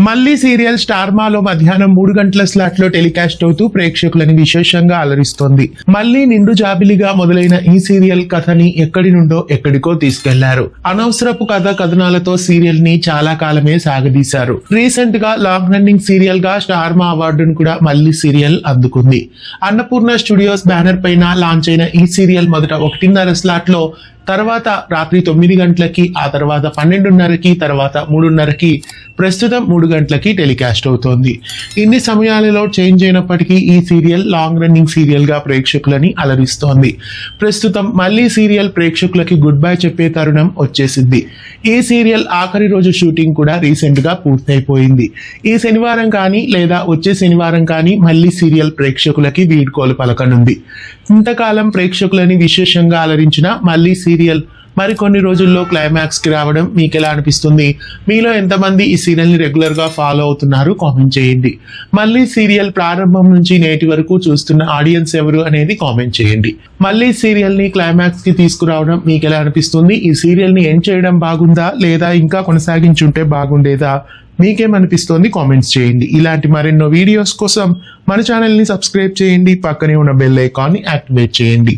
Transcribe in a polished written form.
మళ్ళీ serial star మాలో మధ్యాహ్నం 3 గంటల స్లాట్ లో టెలికాస్ట్ అవుతూ ప్రేక్షకులని విశేషంగా అలరిస్తోంది. మళ్ళీ నిండు జాబిలిగా మొదలైన ఈ సీరియల్ కథని ఎక్కడి నుండో ఎక్కడికో తీసుకెళ్లారు. అనవసరపు కథనాలతో సీరియల్ ని చాలా కాలమే సాగదీశారు. రీసెంట్ గా లాంగ్ రన్నింగ్ సీరియల్ గా స్టార్ మా అవార్డును కూడా మళ్ళీ సీరియల్ అందుకుంది. అన్నపూర్ణ స్టూడియోస్ బ్యానర్ పైన లాంచ్ అయిన ఈ సీరియల్ మొదట 1:30 స్లాట్ లో, తర్వాత రాత్రి 9 గంటలకి, ఆ తర్వాత 12:30కి, తర్వాత 3:30కి, ప్రస్తుతం 3 గంటలకి టెలికాస్ట్ అవుతోంది. ఇన్ని సమయాలలో చేంజ్ అయినప్పటికీ ఈ సీరియల్ లాంగ్ రన్నింగ్ సీరియల్ గా ప్రేక్షకులని అలరిస్తోంది. ప్రస్తుతం మళ్ళీ సీరియల్ ప్రేక్షకులకి గుడ్ బై చెప్పే తరుణం వచ్చేసింది. ఈ సీరియల్ ఆఖరి రోజు షూటింగ్ కూడా రీసెంట్ గా పూర్తయిపోయింది. ఈ శనివారం కానీ లేదా వచ్చే శనివారం కానీ మళ్ళీ సీరియల్ ప్రేక్షకులకి వీడ్కోలు పలకనుంది. ఇంతకాలం ప్రేక్షకులని విశేషంగా అలరించిన మళ్ళీ సీరియల్ మరికొన్ని రోజుల్లో క్లైమాక్స్ కి రావడం మీకు ఎలా అనిపిస్తుంది? మీలో ఎంతమంది ఈ సీరియల్ ని రెగ్యులర్ గా ఫాలో అవుతున్నారు? కామెంట్ చేయండి. మళ్ళీ సీరియల్ ప్రారంభం నుంచి నేటి వరకు చూస్తున్న ఆడియన్స్ ఎవరు అనేది కామెంట్ చేయండి. మళ్ళీ సీరియల్ ని క్లైమాక్స్ కి తీసుకురావడం మీకు ఎలా అనిపిస్తుంది? ఈ సీరియల్ ని ఎండ్ చేయడం బాగుందా లేదా ఇంకా కొనసాగించుంటే బాగుండేదా? మీకేమనిపిస్తోంది? కామెంట్స్ చేయండి. ఇలాంటి మరెన్నో వీడియోస్ కోసం మన ఛానల్ ని సబ్స్క్రైబ్ చేయండి. పక్కనే ఉన్న బెల్ ఐకాన్ ని యాక్టివేట్ చేయండి.